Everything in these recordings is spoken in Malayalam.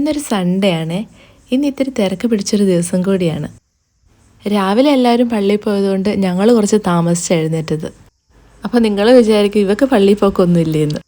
ഇന്നൊരു സൺഡേ ആണ്. ഇന്ന് ഇത്തിരി തിരക്ക് പിടിച്ചൊരു ദിവസം കൂടിയാണ്. രാവിലെ എല്ലാവരും പള്ളിയിൽ പോയതുകൊണ്ട് ഞങ്ങൾ കുറച്ച് താമസിച്ച് എഴുന്നേറ്റത്. അപ്പോൾ നിങ്ങൾ വിചാരിക്കും ഇവക്ക് പള്ളിയിൽ പോക്കൊന്നും ഇല്ലേന്ന്.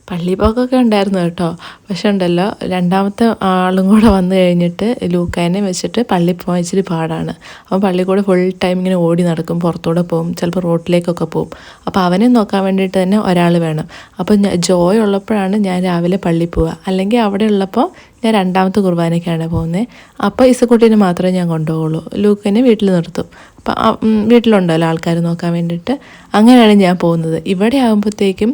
പള്ളിപ്പോക്കൊക്കെ ഉണ്ടായിരുന്നു കേട്ടോ. പക്ഷെ ഉണ്ടല്ലോ, രണ്ടാമത്തെ ആളും കൂടെ വന്നു കഴിഞ്ഞിട്ട് ലൂക്കാനെ വെച്ചിട്ട് പള്ളിയിൽ പോകാൻ ഇച്ചിരി പാടാണ്. അവൻ പള്ളിയിൽ കൂടെ ഫുൾ ടൈം ഇങ്ങനെ ഓടി നടക്കും, പുറത്തൂടെ പോകും, ചിലപ്പോൾ റോട്ടിലേക്കൊക്കെ പോകും. അപ്പോൾ അവനെ നോക്കാൻ വേണ്ടിയിട്ട് തന്നെ ഒരാൾ വേണം. അപ്പോൾ ജോയ് ഉള്ളപ്പോഴാണ് ഞാൻ രാവിലെ പള്ളിയിൽ പോവുക. അല്ലെങ്കിൽ അവിടെ ഉള്ളപ്പോൾ ഞാൻ രണ്ടാമത്തെ കുർബാനയ്ക്കാണ് പോകുന്നത്. അപ്പോൾ ഇസക്കുട്ടീനെ മാത്രമേ ഞാൻ കൊണ്ടുപോകുള്ളൂ. ലൂക്കിനെ വീട്ടിൽ നിർത്തും. അപ്പം വീട്ടിലുണ്ടല്ലോ ആൾക്കാർ നോക്കാൻ വേണ്ടിയിട്ട്. അങ്ങനെയാണ് ഞാൻ പോകുന്നത്. ഇവിടെ ആകുമ്പോഴത്തേക്കും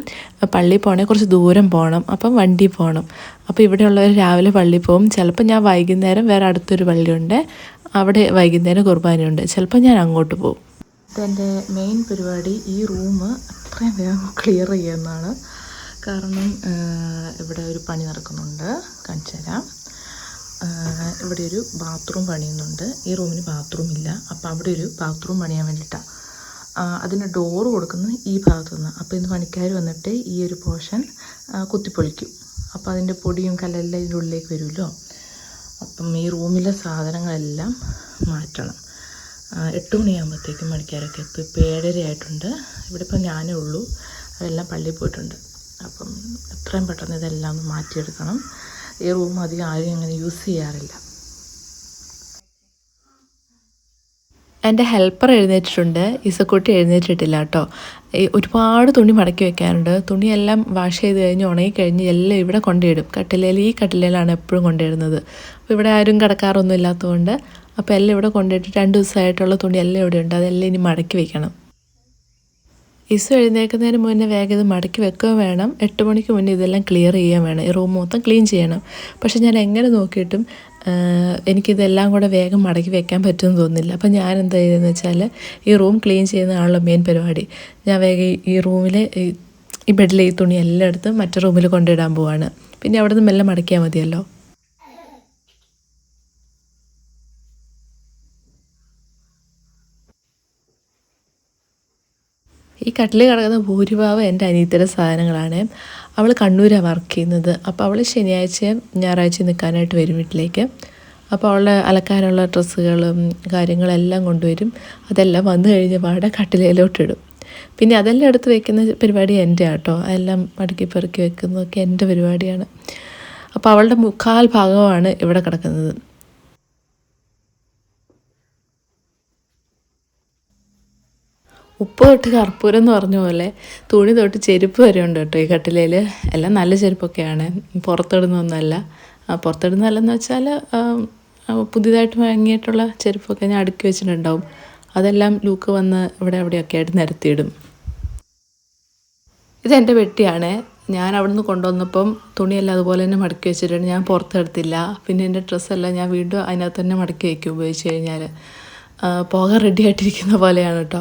പള്ളിയിൽ പോകണമെങ്കിൽ കുറച്ച് ദൂരം പോകണം. അപ്പം വണ്ടി പോകണം. അപ്പോൾ ഇവിടെയുള്ളവർ രാവിലെ പള്ളിയിൽ പോകും. ചിലപ്പോൾ ഞാൻ വൈകുന്നേരം വേറെ അടുത്തൊരു പള്ളിയുണ്ട്, അവിടെ വൈകുന്നേരം കുർബാനയുണ്ട്. ചിലപ്പോൾ ഞാൻ അങ്ങോട്ട് പോകും. ഇതെൻ്റെ മെയിൻ പരിപാടി ഈ റൂം അത്രയും വേഗം ക്ലിയർ ചെയ്യുന്നതാണ്. കാരണം ഇവിടെ ഒരു പണി നടക്കുന്നുണ്ട്, കാണിച്ചു തരാം. ഇവിടെ ഒരു ബാത്റൂം പണിയുന്നുണ്ട്. ഈ റൂമിന് ബാത്റൂം ഇല്ല. അപ്പോൾ അവിടെ ഒരു ബാത്റൂം പണിയാൻ വേണ്ടിയിട്ടാണ്. അതിന് ഡോറ് കൊടുക്കുന്നത് ഈ ഭാഗത്തുനിന്ന്. അപ്പോൾ ഇന്ന് പണിക്കാർ വന്നിട്ട് ഈ ഒരു പോർഷൻ കുത്തിപ്പൊളിക്കും. അപ്പോൾ അതിൻ്റെ പൊടിയും കല്ലെല്ലാം ഇതിൻ്റെ ഉള്ളിലേക്ക് വരുമല്ലോ. അപ്പം ഈ റൂമിലെ സാധനങ്ങളെല്ലാം മാറ്റണം. 8 മണിയാകുമ്പോഴത്തേക്കും പണിക്കാരൊക്കെ ഇപ്പോൾ 7:30 ആയിട്ടുണ്ട്. ഇവിടെ ഇപ്പോൾ ഞാനേ ഉള്ളൂ, അവരെല്ലാം പള്ളിയിൽ പോയിട്ടുണ്ട്. അപ്പം എത്രയും പെട്ടെന്ന് ഇതെല്ലാം ഒന്ന് മാറ്റിയെടുക്കണം. ഈ റൂം അധികം ആരും അങ്ങനെ യൂസ് ചെയ്യാറില്ല. എൻ്റെ ഹെൽപ്പർ എഴുന്നേറ്റിട്ടുണ്ട്, ഇസക്കുട്ടി എഴുന്നേറ്റിട്ടില്ല കേട്ടോ. ഒരുപാട് തുണി മടക്കി വെക്കാനുണ്ട്. തുണിയെല്ലാം വാഷ് ചെയ്ത് കഴിഞ്ഞ് ഉണങ്ങിക്കഴിഞ്ഞ് എല്ലാം ഇവിടെ കൊണ്ടുപോയിടും. കട്ടിലയിൽ, ഈ കട്ടിലയിലാണ് എപ്പോഴും കൊണ്ടുവരുന്നത്. അപ്പോൾ ഇവിടെ ആരും കിടക്കാറൊന്നും ഇല്ലാത്തതുകൊണ്ട് അപ്പോൾ എല്ലാം ഇവിടെ കൊണ്ടുപോയിട്ട് 2 ദിവസമായിട്ടുള്ള തുണി എല്ലാം ഇവിടെ ഉണ്ട്. അതെല്ലാം ഇനി മടക്കി വെക്കണം. ഇസു എഴുന്നേൽക്കുന്നതിന് മുന്നേ വേഗം ഇത് മടക്കി വെക്കുകയും വേണം. 8 മണിക്ക് മുന്നേ ഇതെല്ലാം ക്ലിയർ ചെയ്യാൻ വേണം. ഈ റൂം മൊത്തം ക്ലീൻ ചെയ്യണം. പക്ഷെ ഞാൻ എങ്ങനെ നോക്കിയിട്ടും എനിക്കിതെല്ലാം കൂടെ വേഗം മടക്കി വെക്കാൻ പറ്റുമെന്ന് തോന്നുന്നില്ല. അപ്പം ഞാൻ എന്താ ചെയ്തതെന്ന് വെച്ചാൽ, ഈ റൂം ക്ലീൻ ചെയ്യുന്നതാണല്ലോ മെയിൻ പരിപാടി. ഞാൻ വേഗം ഈ റൂമിൽ ഈ ബെഡിലെ ഈ തുണി എല്ലാം എടുത്ത് മറ്റേ റൂമിൽ കൊണ്ടിടാൻ പോവാണ്. പിന്നെ അവിടെ നിന്ന് മെല്ലെ മടക്കിയാൽ മതിയല്ലോ. ഈ കട്ടിൽ കിടക്കുന്ന ഭൂരിഭാഗം എൻ്റെ അനിയത്തിയുടെ സാധനങ്ങളാണ്. അവൾ കണ്ണൂരാണ് വർക്ക് ചെയ്യുന്നത്. അപ്പോൾ അവൾ ശനിയാഴ്ചയും ഞായറാഴ്ചയും നിൽക്കാനായിട്ട് വരും വീട്ടിലേക്ക്. അപ്പോൾ അവളുടെ അലക്കാനുള്ള ഡ്രസ്സുകളും കാര്യങ്ങളെല്ലാം കൊണ്ടുവരും. അതെല്ലാം വന്നു കഴിഞ്ഞ പാടെ കട്ടിലയിലോട്ടിടും. പിന്നെ അതെല്ലാം എടുത്ത് വെക്കുന്ന പരിപാടി എൻ്റെ ആട്ടോ. അതെല്ലാം മടക്കി പെറുക്കി വെക്കുന്നതൊക്കെ എൻ്റെ പരിപാടിയാണ്. അപ്പോൾ അവളുടെ 3/4 ഭാഗമാണ് ഇവിടെ കിടക്കുന്നത്. ഉപ്പ് തൊട്ട് കർപ്പൂരം എന്ന് പറഞ്ഞ പോലെ തുണി തൊട്ട് ചെരുപ്പ് വരെ ഉണ്ട് കേട്ടോ ഈ കട്ടിലയിൽ. എല്ലാം നല്ല ചെരുപ്പൊക്കെയാണ്, പുറത്തിടുന്നൊന്നുമല്ല. പുറത്തിടുന്നതല്ലെന്ന് വെച്ചാൽ പുതിയതായിട്ട് വാങ്ങിയിട്ടുള്ള ചെരുപ്പൊക്കെ ഞാൻ അടുക്കി വെച്ചിട്ടുണ്ടാവും. അതെല്ലാം ലൂക്ക് വന്ന് ഇവിടെ എവിടെയൊക്കെ ആയിട്ട് നിരത്തിയിടും. ഇതെൻ്റെ വെട്ടിയാണ്. ഞാൻ അവിടുന്ന് കൊണ്ടുവന്നപ്പം തുണിയെല്ലാം അതുപോലെ തന്നെ മടക്കി വെച്ചിട്ടുണ്ട്. ഞാൻ പുറത്തെടുത്തില്ല. പിന്നെ എൻ്റെ ഡ്രസ്സെല്ലാം ഞാൻ വീണ്ടും അതിനകത്ത് തന്നെ മടക്കി വയ്ക്കും. ഉപയോഗിച്ച് കഴിഞ്ഞാൽ പോകാൻ റെഡി ആയിട്ടിരിക്കുന്ന പോലെയാണ് കേട്ടോ.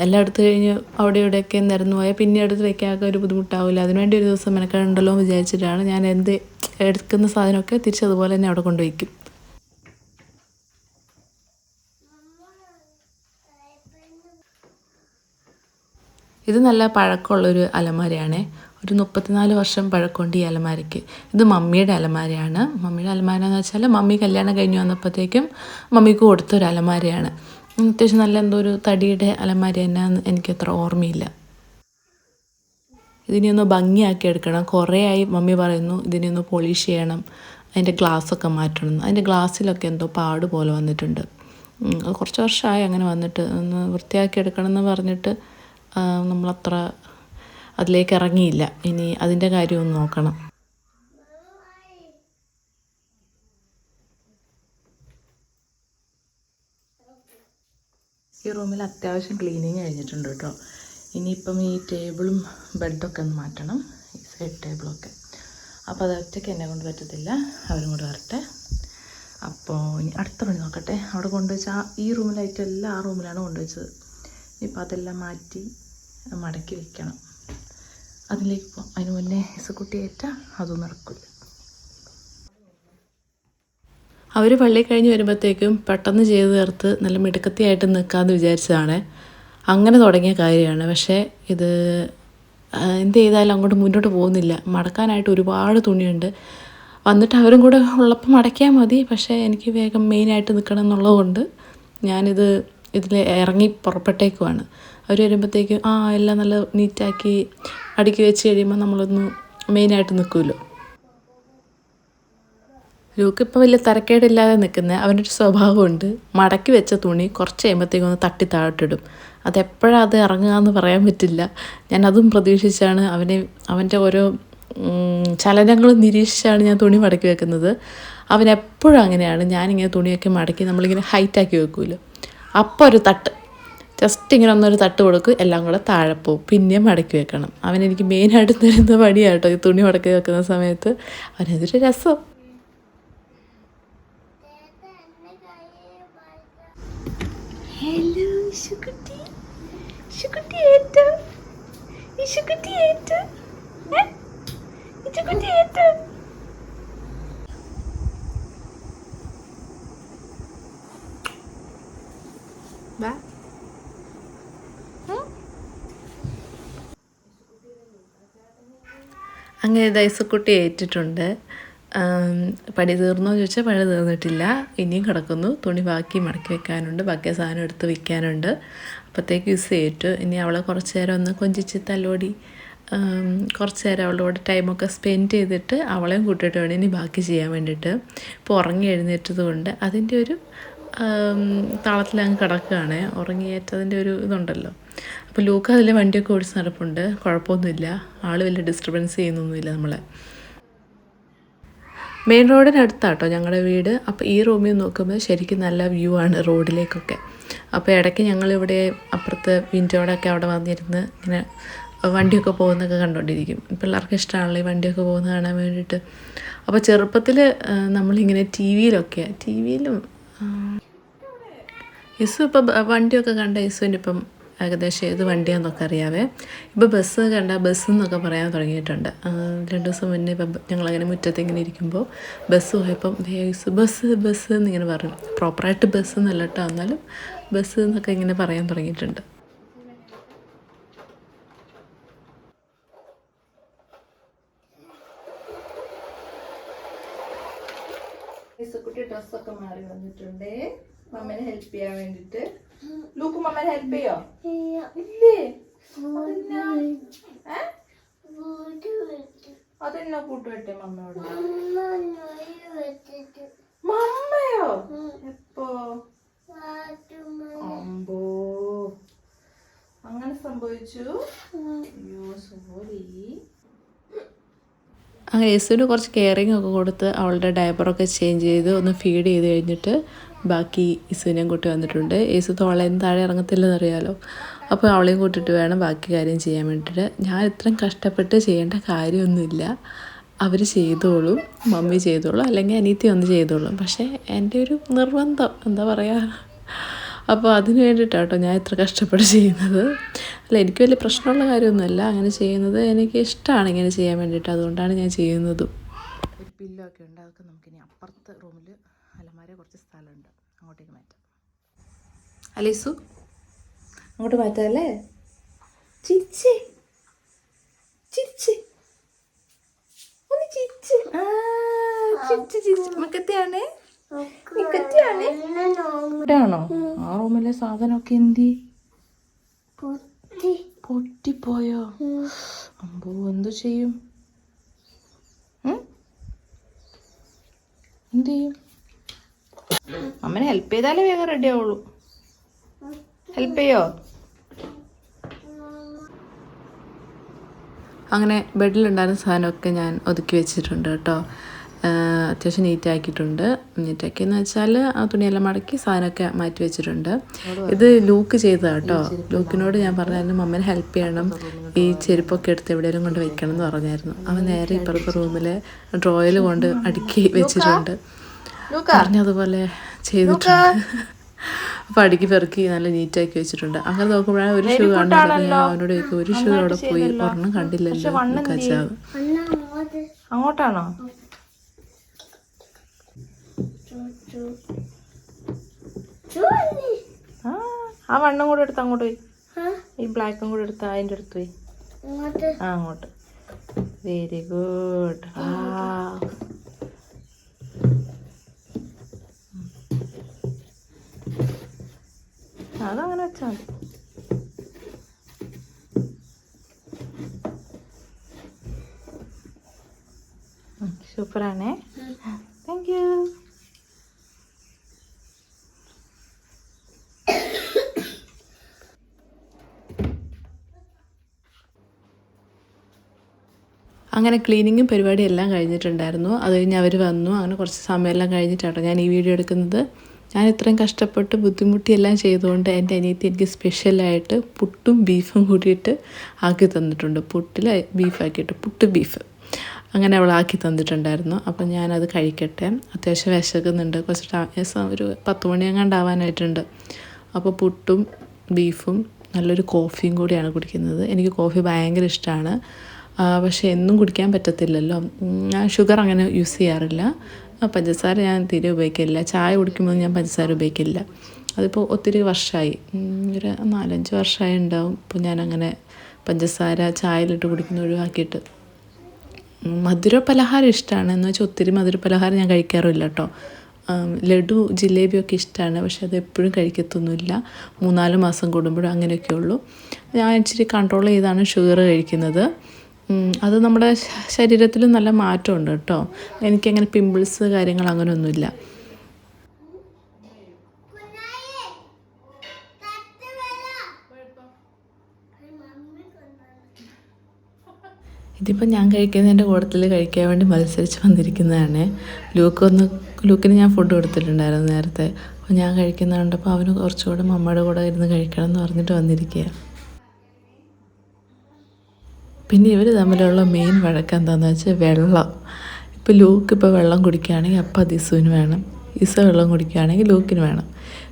എല്ലാം എടുത്തു കഴിഞ്ഞ് അവിടെ ഇവിടെയൊക്കെ നിരന്നു പോയാൽ പിന്നെ എടുത്ത് വയ്ക്കാനൊക്കെ ഒരു ബുദ്ധിമുട്ടാവില്ല. അതിനുവേണ്ടി ഒരു ദിവസം മെനക്കെടുണ്ടല്ലോ എന്ന് വിചാരിച്ചിട്ടാണ് ഞാൻ എടുക്കുന്ന സാധനമൊക്കെ തിരിച്ചതുപോലെ തന്നെ അവിടെ കൊണ്ടുവയ്ക്കും. ഇത് നല്ല പഴക്കമുള്ളൊരു അലമാരയാണേ. ഒരു 34 വർഷം പഴക്കമുണ്ട് ഈ അലമാരയ്ക്ക്. ഇത് മമ്മിയുടെ അലമാരയാണ്. മമ്മിയുടെ അലമാര എന്ന് വെച്ചാൽ മമ്മി കല്യാണം കഴിഞ്ഞ് വന്നപ്പോഴത്തേക്കും മമ്മിക്ക് കൊടുത്തൊരു അലമാരയാണ്. അത്യാവശ്യം നല്ല എന്തോ ഒരു തടിയുടെ അലമാര തന്നെയാണെന്ന് എനിക്കത്ര ഓർമ്മയില്ല. ഇതിനെയൊന്ന് ഭംഗിയാക്കി എടുക്കണം. കുറേ ആയി മമ്മി പറയുന്നു ഇതിനെയൊന്ന് പോളിഷ് ചെയ്യണം, അതിൻ്റെ ഗ്ലാസ്സൊക്കെ മാറ്റണം. അതിൻ്റെ ഗ്ലാസ്സിലൊക്കെ എന്തോ പാട് പോലെ വന്നിട്ടുണ്ട്. അത് കുറച്ച് വർഷമായി അങ്ങനെ വന്നിട്ട്. ഒന്ന് വൃത്തിയാക്കി എടുക്കണം എന്ന് പറഞ്ഞിട്ട് നമ്മളത്ര അതിലേക്ക് ഇറങ്ങിയില്ല. ഇനി അതിൻ്റെ കാര്യം ഒന്ന് നോക്കണം. ഈ റൂമിൽ അത്യാവശ്യം ക്ലീനിങ് കഴിഞ്ഞിട്ടുണ്ട് കേട്ടോ. ഇനിയിപ്പം ഈ ടേബിളും ബെഡൊക്കെ ഒന്ന് മാറ്റണം, ഈ സൈഡ് ടേബിളൊക്കെ. അപ്പോൾ അത് ഒറ്റയ്ക്ക് എന്നെ കൊണ്ട് പറ്റത്തില്ല, അവരും കൂടെ വരട്ടെ. അപ്പോൾ ഇനി അടുത്ത പണി നോക്കട്ടെ. അവിടെ കൊണ്ടുവച്ചാൽ ഈ റൂമിലായിട്ട് എല്ലാം ആ റൂമിലാണ് കൊണ്ടുവച്ചത്. ഇനിയിപ്പോൾ അതെല്ലാം മാറ്റി മടക്കി വയ്ക്കണം. അതിലേക്ക് പോകാം. അതിന് മുന്നേ ഇസക്കുട്ടിയേറ്റാൽ അതും നടക്കില്ല. അവർ പള്ളി കഴിഞ്ഞ് വരുമ്പോഴത്തേക്കും പെട്ടെന്ന് ചെയ്ത് തീർത്ത് നല്ല മിടുക്കത്തിയായിട്ട് നിൽക്കാമെന്ന് വിചാരിച്ചതാണ്. അങ്ങനെ തുടങ്ങിയ കാര്യമാണ്. പക്ഷേ ഇത് എന്ത് ചെയ്താലും അങ്ങോട്ട് മുന്നോട്ട് പോകുന്നില്ല. മടക്കാനായിട്ട് ഒരുപാട് തുണിയുണ്ട്. വന്നിട്ട് അവരും കൂടെ ഉള്ളപ്പോൾ മടക്കിയാൽ മതി. പക്ഷേ എനിക്ക് വേഗം മെയിനായിട്ട് നിൽക്കണം എന്നുള്ളതുകൊണ്ട് ഞാനിത് ഇതിൽ ഇറങ്ങി പുറപ്പെട്ടേക്കുവാണ്. അവർ വരുമ്പോഴത്തേക്കും എല്ലാം നല്ല നീറ്റാക്കി അടുക്കി വെച്ച് കഴിയുമ്പോൾ നമ്മളൊന്ന് മെയിനായിട്ട് നിൽക്കുമല്ലോ. ലൂക്ക് ഇപ്പോൾ വലിയ തരക്കേടില്ലാതെ നിൽക്കുന്നത്. അവനൊരു സ്വഭാവമുണ്ട്, മടക്കി വെച്ച തുണി കുറച്ച് കഴിയുമ്പോഴത്തേക്കും ഒന്ന് തട്ടി താഴോട്ടിടും. അതെപ്പോഴാണ് അത് ഇറങ്ങുക എന്ന് പറയാൻ പറ്റില്ല. ഞാനതും പ്രതീക്ഷിച്ചാണ് അവൻ്റെ ഓരോ ചലനങ്ങളും നിരീക്ഷിച്ചാണ് ഞാൻ തുണി മടക്കി വെക്കുന്നത്. അവനെപ്പോഴും അങ്ങനെയാണ്. ഞാനിങ്ങനെ തുണിയൊക്കെ മടക്കി നമ്മളിങ്ങനെ ഹൈറ്റാക്കി വെക്കുമല്ലോ, അപ്പോൾ ഒരു തട്ട്, ജസ്റ്റ് ഇങ്ങനെ ഒന്നൊരു തട്ട് കൊടുക്കും, എല്ലാം കൂടെ താഴെ പോവും, പിന്നെയും മടക്കി വെക്കണം. അവനെനിക്ക് മെയിനായിട്ട് തരുന്ന പണിയാട്ടോ ഈ തുണി മടക്കി വെക്കുന്ന സമയത്ത്. അവനതൊരു രസം. ഹലോ ഇഷുക്കുട്ടി, ഇഷുക്കുട്ടി ഏറ്റു, ഇഷുക്കുട്ടി ഏറ്റു, ഇഷുക്കുട്ടി ഏറ്റു. വാ. അങ്ങനെ ഇസുക്കുട്ടി ഏറ്റിട്ടുണ്ട്. പണി തീർന്നോ ചോദിച്ചാൽ പണി തീർന്നിട്ടില്ല, ഇനിയും കിടക്കുന്നു. തുണി ബാക്കി മടക്കി വെക്കാനുണ്ട്, ബാക്കി സാധനം എടുത്ത് വയ്ക്കാനുണ്ട്. അപ്പോഴത്തേക്ക് ഇസ് ഏറ്റു. ഇനി അവളെ കുറച്ച് നേരം ഒന്ന് കൊഞ്ചിച്ച് തലോടി കുറച്ച് നേരം അവളോട് ടൈമൊക്കെ സ്പെൻഡ് ചെയ്തിട്ട് അവളെയും കൂട്ടിയിട്ട് വേണം ഇനി ബാക്കി ചെയ്യാൻ വേണ്ടിയിട്ട്. ഇപ്പോൾ ഉറങ്ങി എഴുന്നേറ്റത് കൊണ്ട് അതിൻ്റെ ഒരു താളത്തിലങ്ങ് കിടക്കുകയാണ്. ഉറങ്ങിയേറ്റതിൻ്റെ ഒരു ഇതുണ്ടല്ലോ. അപ്പോൾ ലൂക്ക് അതിൽ വണ്ടിയൊക്കെ ഓടിച്ച് നടപ്പുണ്ട്, കുഴപ്പമൊന്നുമില്ല. ആൾ വലിയ ഡിസ്റ്റർബൻസ് ചെയ്യുന്നൊന്നുമില്ല നമ്മളെ. മെയിൻ റോഡിനടുത്താട്ടോ ഞങ്ങളുടെ വീട്. അപ്പോൾ ഈ റൂമിൽ നോക്കുമ്പോൾ ശരിക്കും നല്ല വ്യൂ ആണ് റോഡിലേക്കൊക്കെ. അപ്പോൾ ഇടയ്ക്ക് ഞങ്ങളിവിടെ അപ്പുറത്ത് വിൻഡോടൊക്കെ അവിടെ വന്നിരുന്ന് ഇങ്ങനെ വണ്ടിയൊക്കെ പോകുന്നതൊക്കെ കണ്ടുകൊണ്ടിരിക്കും. പിള്ളേർക്ക് ഇഷ്ടമാണല്ലോ ഈ വണ്ടിയൊക്കെ പോകുന്നത് കാണാൻ വേണ്ടിയിട്ട്. അപ്പോൾ ചെറുപ്പത്തിൽ നമ്മളിങ്ങനെ ടി വിയിലും ഇസു ഇപ്പം വണ്ടിയൊക്കെ കണ്ട ഇസുവിൻ്റെ ഇപ്പം ഏകദേശം ഏത് വണ്ടിയാണെന്നൊക്കെ അറിയാവേ. ഇപ്പോൾ ബസ് കണ്ട ബസ് എന്നൊക്കെ പറയാൻ തുടങ്ങിയിട്ടുണ്ട്. 2 ദിവസം മുന്നേ ഇപ്പം ഞങ്ങളങ്ങനെ മുറ്റത്ത് ഇങ്ങനെ ഇരിക്കുമ്പോൾ ബസ് പോയപ്പം ബസ് എന്നിങ്ങനെ പറയും. പ്രോപ്പറായിട്ട് ബസ് എന്നല്ല കേട്ടോ, എന്നാലും ബസ് എന്നൊക്കെ ഇങ്ങനെ പറയാൻ തുടങ്ങിയിട്ടുണ്ട്. ഇസുക്കുട്ടി ഡ്രസ്സൊക്കെ മാറി വന്നിട്ടുണ്ട് മമ്മനെ ഹെൽപ്പ് ചെയ്യാൻ വേണ്ടിയിട്ട്. ലൂക്ക് മമ്മനെ ഹെൽപ്പ് ചെയ്യോ? ഇല്ലേ? അതെന്നാ കൂട്ടുവെട്ടെ മമ്മയോട്? മമ്മയോ? എപ്പോ? അമ്പോ, അങ്ങനെ സംഭവിച്ചു. അയ്യോ സോറി. അങ്ങനെ യേസുവിന് കുറച്ച് കെയറിങ് ഒക്കെ കൊടുത്ത് അവളുടെ ഡയപ്പറൊക്കെ ചേഞ്ച് ചെയ്ത് ഒന്ന് ഫീഡ് ചെയ്ത് കഴിഞ്ഞിട്ട് ബാക്കി യേസുവിനെയും കൂട്ടി വന്നിട്ടുണ്ട്. യേസു തോളേന്ന് താഴെ ഇറങ്ങത്തില്ലെന്നറിയാലോ. അപ്പോൾ അവളെയും കൂട്ടിയിട്ട് വേണം ബാക്കി കാര്യം ചെയ്യാൻ വേണ്ടിയിട്ട്. ഞാൻ ഇത്രയും കഷ്ടപ്പെട്ട് ചെയ്യേണ്ട കാര്യമൊന്നുമില്ല, അവർ ചെയ്തോളും, മമ്മി ചെയ്തോളും, അല്ലെങ്കിൽ അനിയത്തി ഒന്ന് ചെയ്തോളും. പക്ഷേ എൻ്റെ ഒരു നിർബന്ധം എന്താ പറയുക, അപ്പോൾ അതിന് വേണ്ടിയിട്ടാട്ടോ ഞാൻ ഇത്ര കഷ്ടപ്പെട്ട് ചെയ്യുന്നത്. അല്ല, എനിക്ക് വലിയ പ്രശ്നമുള്ള കാര്യമൊന്നുമല്ല അങ്ങനെ ചെയ്യുന്നത്, എനിക്ക് ഇഷ്ടമാണ് ഇങ്ങനെ ചെയ്യാൻ വേണ്ടിയിട്ട്, അതുകൊണ്ടാണ് ഞാൻ ചെയ്യുന്നതും. ഒരു പില്ലോ ഒക്കെ ഉണ്ട്, അതൊക്കെ നമുക്കിനി അപ്പുറത്തെ റൂമിൽ അലമാര കുറച്ച് സ്ഥലമുണ്ട്, അങ്ങോട്ടേക്ക് മാറ്റാം. അലീസു അങ്ങോട്ട് മാറ്റാമല്ലേ? ചിരിച്ചേ ചിരിച്ചേ ഒന്ന് ചിരിച്ച് ചിരിച്ച് മക്കത്തെയാണേ ഇവിടെയാണോ? ആ റൂമിലെ സാധനമൊക്കെ എന്തി പൊട്ടിപ്പോയോ? അമ്പോ, എന്തു ചെയ്യും? എന്ത് ചെയ്യും? അമ്മനെ ഹെൽപ്പ് ചെയ്താലേ വേഗം റെഡി ആവുള്ളൂ. ഹെൽപ്പ് ചെയ്യോ? അങ്ങനെ ബെഡിലുണ്ടായിരുന്ന സാധനമൊക്കെ ഞാൻ ഒതുക്കി വെച്ചിട്ടുണ്ട് കേട്ടോ. അത്യാവശ്യം നീറ്റാക്കിയിട്ടുണ്ട്. നീറ്റാക്കിയെന്ന് വെച്ചാൽ ആ തുണിയെല്ലാം മടക്കി സാധനമൊക്കെ മാറ്റി വെച്ചിട്ടുണ്ട്. ഇത് ലൂക്ക് ചെയ്തതാണ് കേട്ടോ. ലൂക്കിനോട് ഞാൻ പറഞ്ഞായിരുന്നു മമ്മേനെ ഹെൽപ്പ് ചെയ്യണം, ഈ ചെരുപ്പൊക്കെ എടുത്ത് എവിടെയെങ്കിലും കൊണ്ട് വെക്കണം എന്ന് പറഞ്ഞായിരുന്നു. അവൻ നേരെ ഇപ്പുറത്തെ റൂമിൽ ഡ്രോയിൽ കൊണ്ട് അടുക്കി വെച്ചിട്ടുണ്ട്. പറഞ്ഞതുപോലെ ചെയ്തിട്ടുണ്ട്. അപ്പോൾ അടുക്കി പെറുക്കി നല്ല നീറ്റാക്കി വെച്ചിട്ടുണ്ട്. അങ്ങനെ നോക്കുമ്പോഴാണ് ഒരു ഷൂ കാണുന്നത്. അവനോട് ചോദിക്കും ഒരു ഷൂ അവിടെ പോയി, ഒരെണ്ണം കണ്ടില്ലല്ലോ. അങ്ങോട്ടാണോ? ആ വണ്ണം കൂടെ എടുത്ത് അങ്ങോട്ട് പോയി, ഈ ബ്ലാക്കും കൂടെ എടുത്ത് അതിൻ്റെ അടുത്ത് പോയി. അങ്ങോട്ട്. Very good. അതങ്ങനെ വെച്ചാൽ മതി. സൂപ്പറാണേ. Thank you. അങ്ങനെ ക്ലീനിങ്ങും പരിപാടിയും എല്ലാം കഴിഞ്ഞിട്ടുണ്ടായിരുന്നു. അത് കഴിഞ്ഞ് അവർ വന്നു. അങ്ങനെ കുറച്ച് സമയമെല്ലാം കഴിഞ്ഞിട്ടാണ് ഞാൻ ഈ വീഡിയോ എടുക്കുന്നത്. ഞാൻ ഇത്രയും കഷ്ടപ്പെട്ട് ബുദ്ധിമുട്ടി എല്ലാം ചെയ്തുകൊണ്ട് എൻ്റെ അനിയത്തി എനിക്ക് സ്പെഷ്യലായിട്ട് പുട്ടും ബീഫും കൂടിയിട്ട് ആക്കി തന്നിട്ടുണ്ട്. പുട്ടിൽ ബീഫാക്കിയിട്ട് പുട്ട് ബീഫ് അങ്ങനെ അവൾ ആക്കി തന്നിട്ടുണ്ടായിരുന്നു. അപ്പം ഞാനത് കഴിക്കട്ടെ. അത്യാവശ്യം വിശക്കുന്നുണ്ട്. കുറച്ച് ഒരു 10 മണിയെങ്ങാണ്ടാവാനായിട്ടുണ്ട്. അപ്പോൾ പുട്ടും ബീഫും നല്ലൊരു കോഫിയും കൂടിയാണ് കുടിക്കുന്നത്. എനിക്ക് കോഫി ഭയങ്കര ഇഷ്ടമാണ്. പക്ഷേ എന്നും കുടിക്കാൻ പറ്റത്തില്ലല്ലോ. ഞാൻ ഷുഗർ അങ്ങനെ യൂസ് ചെയ്യാറില്ല. പഞ്ചസാര ഞാൻ തീരെ ഉപയോഗിക്കില്ല. ചായ കുടിക്കുമ്പോൾ ഞാൻ പഞ്ചസാര ഉപയോഗിക്കില്ല. അതിപ്പോൾ ഒത്തിരി വർഷമായി, ഒരു 4-5 വർഷമായി ഉണ്ടാവും. ഇപ്പോൾ ഞാനങ്ങനെ പഞ്ചസാര ചായയിലിട്ട് കുടിക്കുന്ന ഒഴിവാക്കിയിട്ട്. മധുര പലഹാരം ഇഷ്ടമാണ്. എന്ന് വെച്ചാൽ ഒത്തിരി മധുര പലഹാരം ഞാൻ കഴിക്കാറില്ല കേട്ടോ. ലഡു ജിലേബിയൊക്കെ ഇഷ്ടമാണ്. പക്ഷെ അത് എപ്പോഴും കഴിക്കത്തൊന്നുമില്ല. 3-4 മാസം കൂടുമ്പോഴും അങ്ങനെയൊക്കെ ഉള്ളൂ. ഞാൻ ഇച്ചിരി കൺട്രോൾ ചെയ്താണ് ഷുഗർ കഴിക്കുന്നത്. അത് നമ്മുടെ ശരീരത്തിൽ നല്ല മാറ്റമുണ്ട് കേട്ടോ. എനിക്കങ്ങനെ പിമ്പിൾസ് കാര്യങ്ങൾ അങ്ങനെയൊന്നുമില്ല. ഇതിപ്പോൾ ഞാൻ കഴിക്കുന്നതിൻ്റെ കൂട്ടത്തിൽ കഴിക്കാൻ വേണ്ടി മത്സരിച്ച് വന്നിരിക്കുന്നതാണ്. ലൂക്കിന് ഞാൻ ഫുഡ് കൊടുത്തിട്ടുണ്ടായിരുന്നു നേരത്തെ. അപ്പോൾ ഞാൻ കഴിക്കുന്നത് കണ്ടപ്പോൾ അവന് കുറച്ചുകൂടെ മമ്മയുടെ കൂടെ ഇരുന്ന് കഴിക്കണം എന്ന് പറഞ്ഞിട്ട് വന്നിരിക്കുക. പിന്നെ ഇവർ തമ്മിലുള്ള മെയിൻ വഴക്കെന്താണെന്ന് വെച്ചാൽ വെള്ളം. ഇപ്പോൾ ലൂക്ക് ഇപ്പോൾ വെള്ളം കുടിക്കുകയാണെങ്കിൽ അപ്പം അത് ഇസുവിന് വേണം. ഇസ വെള്ളം കുടിക്കുകയാണെങ്കിൽ ലൂക്കിന് വേണം.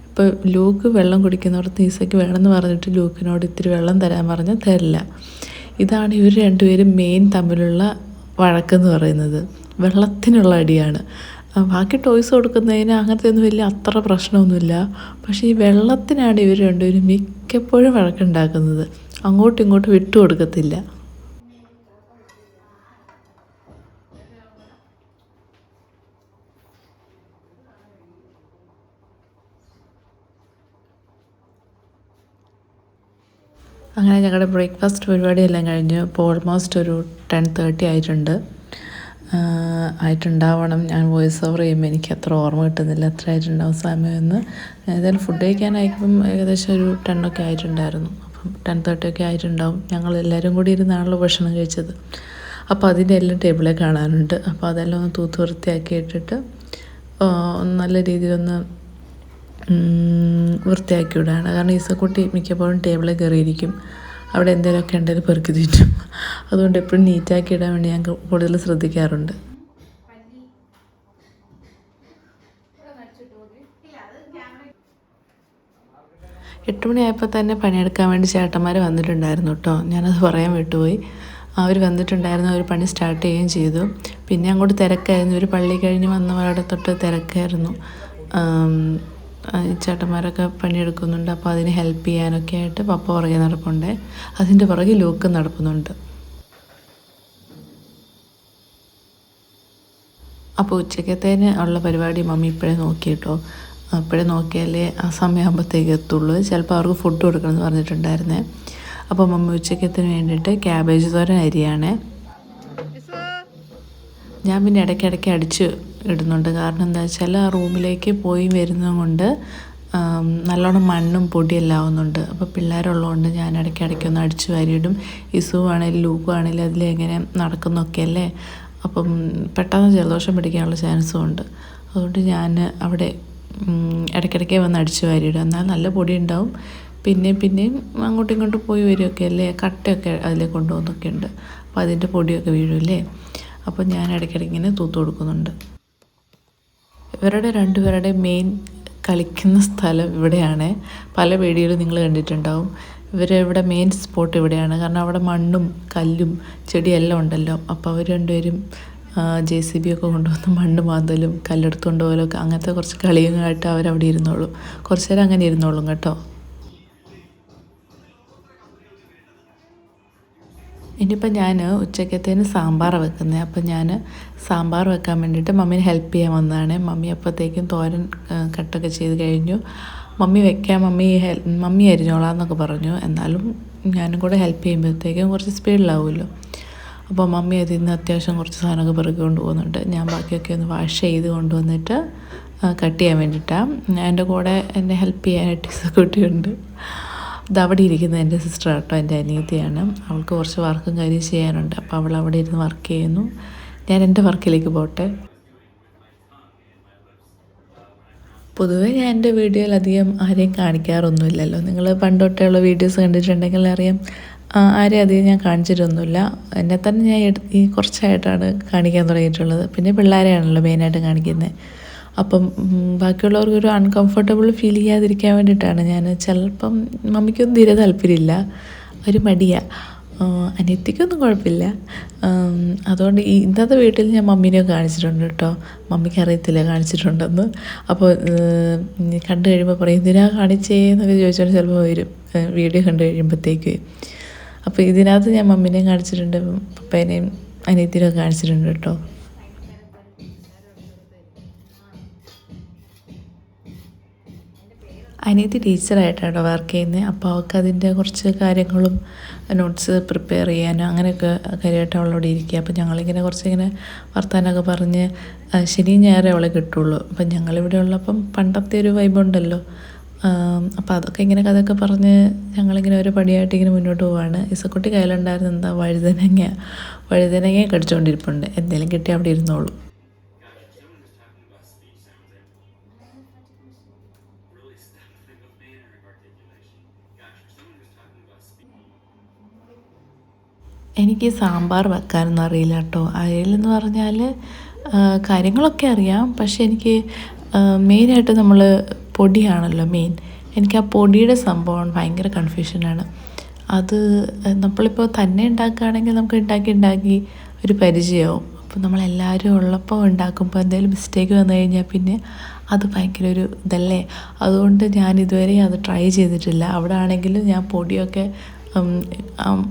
ഇപ്പോൾ ലൂക്ക് വെള്ളം കുടിക്കുന്നിടത്ത് ഇസയ്ക്ക് വേണമെന്ന് പറഞ്ഞിട്ട് ലൂക്കിനോട് ഇത്തിരി വെള്ളം തരാൻ പറഞ്ഞാൽ തരില്ല. ഇതാണ് ഇവർ രണ്ടുപേരും മെയിൻ തമ്മിലുള്ള വഴക്കെന്ന് പറയുന്നത്. വെള്ളത്തിനുള്ള അടിയാണ്. ബാക്കി ടോയ്സ് കൊടുക്കുന്നതിന് അങ്ങനത്തെ ഒന്നും വലിയ അത്ര പ്രശ്നമൊന്നുമില്ല. പക്ഷേ ഈ വെള്ളത്തിനാണ് ഇവർ രണ്ടുപേരും മിക്കപ്പോഴും വഴക്കുണ്ടാക്കുന്നത്. അങ്ങോട്ടും ഇങ്ങോട്ടും വിട്ടു കൊടുക്കത്തില്ല. അങ്ങനെ ഞങ്ങളുടെ ബ്രേക്ക്ഫാസ്റ്റ് പരിപാടിയെല്ലാം കഴിഞ്ഞു. ഇപ്പോൾ ഓൾമോസ്റ്റ് ഒരു 10:30 ആയിട്ടുണ്ടാവണം. ഞാൻ വോയിസ് ഓവർ ചെയ്യുമ്പോൾ എനിക്ക് അത്ര ഓർമ്മ കിട്ടുന്നില്ല എത്ര ആയിട്ടുണ്ടാവും സമയമെന്ന്. ഏതായാലും ഫുഡ് കഴിക്കാനായപ്പം ഏകദേശം ഒരു 10 ഒക്കെ ആയിട്ടുണ്ടായിരുന്നു. അപ്പം 10:30 ഒക്കെ ആയിട്ടുണ്ടാവും. ഞങ്ങളെല്ലാവരും കൂടി ഇരുന്നാണല്ലോ ഭക്ഷണം കഴിച്ചത്. അപ്പോൾ അതിൻ്റെ എല്ലാം ടേബിളിൽ കാണാനുണ്ട്. അപ്പോൾ അതെല്ലാം ഒന്ന് തൂത്ത് വൃത്തിയാക്കി ഇട്ടിട്ട് നല്ല രീതിയിലൊന്ന് വൃത്തിയാക്കി വിടുകയാണ്. കാരണം ഈസക്കുട്ടി മിക്കപ്പോഴും ടേബിളിൽ കയറിയിരിക്കും. അവിടെ എന്തെങ്കിലുമൊക്കെ ഉണ്ടെങ്കിൽ പെറുക്കി തീറ്റും. അതുകൊണ്ട് എപ്പോഴും നീറ്റാക്കി ഇടാൻ വേണ്ടി ഞാൻ കൂടുതൽ ശ്രദ്ധിക്കാറുണ്ട്. എട്ട് മണിയായപ്പോൾ തന്നെ പണിയെടുക്കാൻ വേണ്ടി ചേട്ടന്മാർ വന്നിട്ടുണ്ടായിരുന്നു കേട്ടോ. ഞാനത് പറയാൻ വിട്ടുപോയി. അവർ വന്നിട്ടുണ്ടായിരുന്നു. അവർ പണി സ്റ്റാർട്ട് ചെയ്യുകയും ചെയ്തു. പിന്നെ അങ്ങോട്ട് തിരക്കായിരുന്നു. ഒരു പള്ളി കഴിഞ്ഞ് വന്നവരുടെ തൊട്ട് തിരക്കായിരുന്നു. ചേട്ടന്മാരൊക്കെ പണിയെടുക്കുന്നുണ്ട്. അപ്പോൾ അതിന് ഹെൽപ്പ് ചെയ്യാനൊക്കെ ആയിട്ട് പപ്പ പുറകെ നടപ്പുണ്ട്. അതിൻ്റെ പുറകെ ലൂക്ക് നടക്കുന്നുണ്ട്. അപ്പോൾ ഉച്ചക്കത്തേന് ഉള്ള പരിപാടി മമ്മി ഇപ്പോഴേ നോക്കി കേട്ടോ. ഇപ്പോഴേ നോക്കിയാലേ ആ സമയമാകുമ്പോഴത്തേക്ക് എത്തുള്ളൂ. ചിലപ്പോൾ അവർക്ക് ഫുഡ് കൊടുക്കണമെന്ന് പറഞ്ഞിട്ടുണ്ടായിരുന്നേ. അപ്പോൾ മമ്മി ഉച്ചക്കത്തിന് വേണ്ടിയിട്ട് ക്യാബേജ് തോരൻ അരിയാണ്. ഞാൻ പിന്നെ ഇടയ്ക്കിടയ്ക്ക് അടിച്ച് ഇടുന്നുണ്ട്. കാരണം എന്താ വെച്ചാൽ ആ റൂമിലേക്ക് പോയി വരുന്നത് കൊണ്ട് നല്ലോണം മണ്ണും പൊടിയെല്ലാം ആവുന്നുണ്ട്. അപ്പോൾ പിള്ളേരുള്ളതുകൊണ്ട് ഞാൻ ഇടയ്ക്കിടയ്ക്കൊന്ന് അടിച്ച് വാരിയിടും. ഇസു ആണെങ്കിലും ലൂക്കും ആണെങ്കിലും അതിലെങ്ങനെ നടക്കുന്നൊക്കെ അല്ലേ. അപ്പം പെട്ടെന്ന് ജലദോഷം പിടിക്കാനുള്ള ചാൻസും ഉണ്ട്. അതുകൊണ്ട് ഞാൻ അവിടെ ഇടയ്ക്കിടയ്ക്ക് വന്ന് അടിച്ച് വാരിയിടും. എന്നാൽ നല്ല പൊടി ഉണ്ടാവും. പിന്നെയും അങ്ങോട്ടും ഇങ്ങോട്ടും പോയി വരികയൊക്കെ അല്ലേ. കട്ടയൊക്കെ അതിലേക്ക് കൊണ്ടുപോകുന്നൊക്കെ ഉണ്ട്. അപ്പോൾ അതിൻ്റെ പൊടിയൊക്കെ വീഴുമല്ലേ. അപ്പോൾ ഞാൻ ഇടയ്ക്കിടയ്ക്ക് ഇങ്ങനെ തൂത്ത് കൊടുക്കുന്നുണ്ട്. ഇവരുടെ രണ്ടുപേരുടെ മെയിൻ കളിക്കുന്ന സ്ഥലം ഇവിടെയാണ്. പല വീഡിയോയിലും നിങ്ങൾ കണ്ടിട്ടുണ്ടാവും. ഇവിടെ മെയിൻ സ്പോട്ട് ഇവിടെയാണ്. കാരണം അവിടെ മണ്ണും കല്ലും ചെടിയെല്ലാം ഉണ്ടല്ലോ. അപ്പോൾ അവർ രണ്ടുപേരും JCB ഒക്കെ കൊണ്ടുവന്ന് മണ്ണ് മാന്തലും കല്ലെടുത്ത് കൊണ്ടുപോകലും ഒക്കെ അങ്ങനത്തെ കുറച്ച് കളിയുമായിട്ട് അവരവിടെ ഇരുന്നോളും. കുറച്ച് നേരം അങ്ങനെ ഇരുന്നോളും കേട്ടോ. ഇനിയിപ്പോൾ ഞാൻ ഉച്ചക്കത്തേന് സാമ്പാർ വെക്കുന്നത്. അപ്പം ഞാൻ സാമ്പാർ വെക്കാൻ വേണ്ടിയിട്ട് മമ്മീനെ ഹെൽപ്പ് ചെയ്യാൻ വന്നതാണ്. മമ്മി അപ്പോഴത്തേക്കും തോരൻ കട്ടൊക്കെ ചെയ്ത് കഴിഞ്ഞു. മമ്മി വെക്കാം, മമ്മി അരിഞ്ഞോളാന്നൊക്കെ പറഞ്ഞു. എന്നാലും ഞാനും കൂടെ ഹെൽപ്പ് ചെയ്യുമ്പോഴത്തേക്കും കുറച്ച് സ്പീഡിലാവുമല്ലോ. അപ്പോൾ മമ്മി അതിൽ നിന്ന് അത്യാവശ്യം കുറച്ച് സാധനമൊക്കെ പെറുക്കി കൊണ്ടുപോകുന്നുണ്ട്. ഞാൻ ബാക്കിയൊക്കെ ഒന്ന് വാഷ് ചെയ്ത് കൊണ്ടുവന്നിട്ട് കട്ട് ചെയ്യാൻ വേണ്ടിയിട്ടാണ്. എൻ്റെ കൂടെ എന്നെ ഹെൽപ്പ് ചെയ്യാനായിട്ട് കുട്ടിയുണ്ട്. ഇത് അവിടെ ഇരിക്കുന്നത് എൻ്റെ സിസ്റ്റർ കേട്ടോ, എൻ്റെ അനിയത്തിയാണ്. അവൾക്ക് കുറച്ച് വർക്കും കാര്യം ചെയ്യാനുണ്ട്. അപ്പോൾ അവൾ അവിടെ ഇരുന്ന് വർക്ക് ചെയ്യുന്നു. ഞാൻ എൻ്റെ വർക്കിലേക്ക് പോട്ടെ. പൊതുവേ ഞാൻ എൻ്റെ വീഡിയോയിൽ അധികം ആരെയും കാണിക്കാറൊന്നുമില്ലല്ലോ. നിങ്ങൾ പണ്ടൊട്ടുള്ള വീഡിയോസ് കണ്ടിട്ടുണ്ടെങ്കിൽ അറിയാം, ആരെയും അധികം ഞാൻ കാണിച്ചിട്ടൊന്നുമില്ല. എന്നെ തന്നെ ഞാൻ ഈ കുറച്ചായിട്ടാണ് കാണിക്കാൻ തുടങ്ങിയിട്ടുള്ളത്. പിന്നെ പിള്ളേരെയാണല്ലോ മെയിനായിട്ട് കാണിക്കുന്നത്. അപ്പം ബാക്കിയുള്ളവർക്കൊരു അൺകംഫർട്ടബിൾ ഫീൽ ചെയ്യാതിരിക്കാൻ വേണ്ടിയിട്ടാണ് ഞാൻ. ചിലപ്പം മമ്മിക്കൊന്നും തീരെ താല്പര്യമില്ല, ഒരു മടിയാണ്. അനിയത്തിക്കൊന്നും കുഴപ്പമില്ല. അതുകൊണ്ട് ഇന്നത്തെ വീട്ടിൽ ഞാൻ മമ്മീനെ കാണിച്ചിട്ടുണ്ട് കേട്ടോ. മമ്മിക്ക് അറിയത്തില്ല കാണിച്ചിട്ടുണ്ടെന്ന്. അപ്പോൾ കണ്ടു കഴിയുമ്പോൾ പറയും എന്തിനാ കാണിച്ചേ എന്നൊക്കെ ചോദിച്ചോണ്ട് ചിലപ്പോൾ വരും വീഡിയോ കണ്ടു കഴിയുമ്പോഴത്തേക്ക്. അപ്പോൾ ഇതിനകത്ത് ഞാൻ മമ്മീനെയും കാണിച്ചിട്ടുണ്ട്, പപ്പേനെയും അനിയത്തിനെയൊക്കെ കാണിച്ചിട്ടുണ്ട് കേട്ടോ. അനിയത്തി ടീച്ചറായിട്ടാണ് വർക്ക് ചെയ്യുന്നത്. അപ്പോൾ അവൾക്ക് അതിൻ്റെ കുറച്ച് കാര്യങ്ങളും നോട്ട്സ് പ്രിപ്പയർ ചെയ്യാനും അങ്ങനെയൊക്കെ കാര്യമായിട്ട് അവളോട് ഇരിക്കുക. അപ്പോൾ ഞങ്ങളിങ്ങനെ കുറച്ചിങ്ങനെ വർത്താനമൊക്കെ പറഞ്ഞ് ശനിയും ഞായറേ അവളെ കിട്ടുള്ളൂ. അപ്പം ഞങ്ങളിവിടെ ഉള്ളപ്പം പണ്ടത്തെ ഒരു വൈബുണ്ടല്ലോ. അപ്പോൾ അതൊക്കെ ഇങ്ങനെ കഥയൊക്കെ പറഞ്ഞ് ഞങ്ങളിങ്ങനെ ഒരു പടിയായിട്ട് ഇങ്ങനെ മുന്നോട്ട് പോവാണ്. ഇസക്കുട്ടി കയ്യിലുണ്ടായിരുന്ന എന്താ വഴുതനങ്ങ കടിച്ചുകൊണ്ടിരിപ്പുണ്ട്. എന്തെങ്കിലും കിട്ടി അവിടെ ഇരുന്നോളൂ. എനിക്ക് സാമ്പാർ വെക്കാനൊന്നും അറിയില്ല കേട്ടോ. അറിയില്ലെന്ന് പറഞ്ഞാൽ കാര്യങ്ങളൊക്കെ അറിയാം, പക്ഷെ എനിക്ക് മെയിനായിട്ട് നമ്മൾ പൊടിയാണല്ലോ മെയിൻ. എനിക്ക് ആ പൊടിയുടെ സംഭവം ഭയങ്കര കൺഫ്യൂഷനാണ്. അത് നമ്മളിപ്പോൾ തന്നെ ഉണ്ടാക്കുകയാണെങ്കിൽ നമുക്ക് ഉണ്ടാക്കി ഒരു പരിചയമാവും. അപ്പോൾ നമ്മളെല്ലാവരും ഉള്ളപ്പോൾ ഉണ്ടാക്കുമ്പോൾ എന്തെങ്കിലും മിസ്റ്റേക്ക് വന്നു കഴിഞ്ഞാൽ പിന്നെ അത് ഭയങ്കര ഒരു ഇതല്ലേ. അതുകൊണ്ട് ഞാൻ ഇതുവരെ അത് ട്രൈ ചെയ്തിട്ടില്ല. അവിടെ ആണെങ്കിലും ഞാൻ പൊടിയൊക്കെ